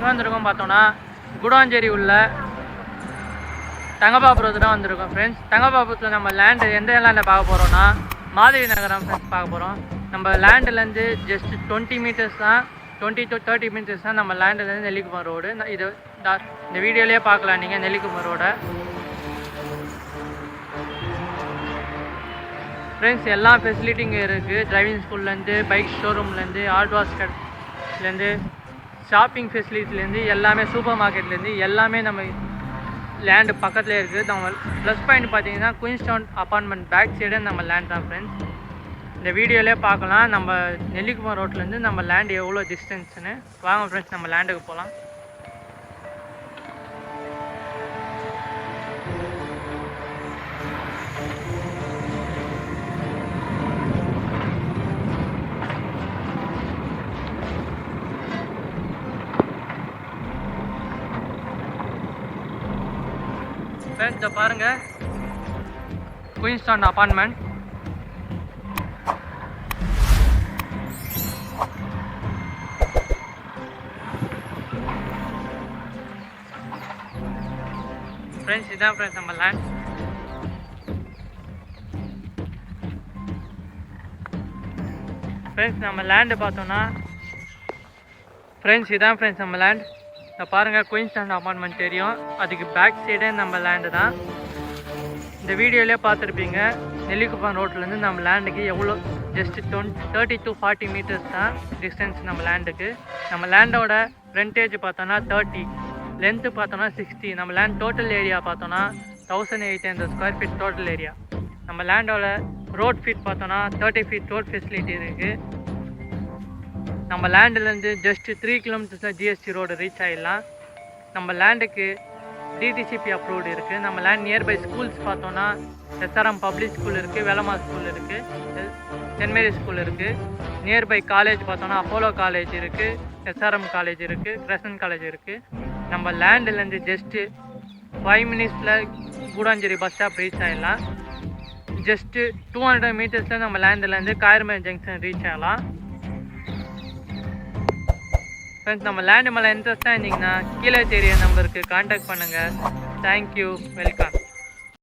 வந்திருக்கோம் பார்த்தோன்னா குடாஞ்சேரி உள்ள தங்கபாபுரத்து தான் வந்திருக்கோம் ஃப்ரெண்ட்ஸ். தங்கபாபுரத்தில் நம்ம லேண்டு எந்த லேண்டை பார்க்க போகிறோன்னா மாதவி நகரம் ஃப்ரெண்ட்ஸ் பார்க்க போகிறோம். நம்ம லேண்டுலேருந்து ஜஸ்ட் 20 மீட்டர்ஸ் தான், 20 to 30 மீட்டர்ஸ் தான் நம்ம லேண்டுலேருந்து நெல்லிக்குப்பம் ரோடு. இது இந்த வீடியோலேயே பார்க்கலாம் நீங்கள் நெல்லிக்குப்பம் ரோடை ஃப்ரெண்ட்ஸ். எல்லா ஃபெசிலிட்டிங்க இருக்குது. டிரைவிங் ஸ்கூல்லேருந்து, பைக் ஷோரூம்லேருந்து, ஆர்ட் வாஷ் கட்லேருந்து, ஷாப்பிங் ஃபெசிலிட்டிலேருந்து எல்லாமே, சூப்பர் மார்க்கெட்லேருந்து எல்லாமே நம்ம லேண்டு பக்கத்துலேயே இருக்குது. நம்ம ப்ளஸ் பாயிண்ட் பார்த்தீங்கன்னா குயின்ஸ்டவுன் அப்பார்ட்மெண்ட் பேக் சைடு நம்ம லேண்ட் தான் ஃப்ரெண்ட்ஸ். இந்த வீடியோலேயே பார்க்கலாம் நம்ம நெல்லிக்குப்பம் ரோட்லேருந்து நம்ம லேண்டு எவ்வளோ டிஸ்டன்ஸ்னு. வாங்க ஃப்ரெண்ட்ஸ் நம்ம லேண்டுக்கு போகலாம். ஃப்ரெண்ட்ஸ் பாருங்க, குயின்ஸ்டவுன் அப்பார்ட்மெண்ட். ஃப்ரெண்ட்ஸ் இதான் ஃப்ரெண்ட்ஸ் நம்ம லேண்ட். ஃப்ரெண்ட்ஸ் நம்ம லேண்டு பார்த்தோன்னா ஃப்ரெண்ட்ஸ் இதான் ஃப்ரெண்ட்ஸ் நம்ம லேண்ட். இதை பாருங்கள், குயின்ஸ்டவுன் அப்பார்ட்மெண்ட் தெரியும், அதுக்கு பேக் சைடே நம்ம லேண்டு தான். இந்த வீடியோலேயே பார்த்துருப்பீங்க நெல்லிக்குப்பம் ரோட்லேருந்து நம்ம லேண்டுக்கு எவ்வளோ ஜஸ்ட் 30 to 40 மீட்டர்ஸ் தான் டிஸ்டன்ஸ் நம்ம லேண்டுக்கு. நம்ம லேண்டோட ஃப்ரண்டேஜ் பார்த்தோன்னா 30, லென்த்து பார்த்தோன்னா 60. நம்ம லேண்ட் டோட்டல் ஏரியா பார்த்தோன்னா 1800 ஸ்கொயர் ஃபீட் டோட்டல் ஏரியா. நம்ம லேண்டோட ரோட் ஃபீட் பார்த்தோன்னா 30 ஃபீட் ரோட் ஃபெசிலிட்டி இருக்குது. நம்ம லேண்டுலேருந்து ஜஸ்ட் 3 கிலோமீட்டர்ஸில் ஜிஎஸ்டி ரோடு ரீச் ஆகிடலாம். நம்ம லேண்டுக்கு டிடிசிபி அப்ரூவ்டு இருக்குது. நம்ம லேண்ட் நியர்பை ஸ்கூல்ஸ் பார்த்தோன்னா எஸ்ஆர்எம் பப்ளிக் ஸ்கூல் இருக்குது, வேலம்மா ஸ்கூல் இருக்குது, சென்ட் மேரி ஸ்கூல் இருக்குது. நியர்பை காலேஜ் பார்த்தோன்னா அப்போலோ காலேஜ் இருக்குது, எஸ்ஆர்எம் காலேஜ் இருக்குது, கிரசன் காலேஜ் இருக்குது. நம்ம லேண்டுலேருந்து ஜஸ்ட்டு 5 மினிட்ஸில் கூடாஞ்சேரி பஸ் ஸ்டாப் ரீச் ஆகிடலாம். ஜஸ்ட்டு 200 மீட்டர்ஸில் நம்ம லேண்டுலேருந்து காயர்மேல் ஜங்ஷன் ரீச் ஆகலாம். ஃப்ரெண்ட்ஸ் நம்ம லேண்டு மேலே இன்ட்ரெஸ்ட்டாக இருந்தீங்கன்னா கீழே தெரிய நம்பருக்கு கான்டாக்ட் பண்ணுங்கள். Thank you, welcome.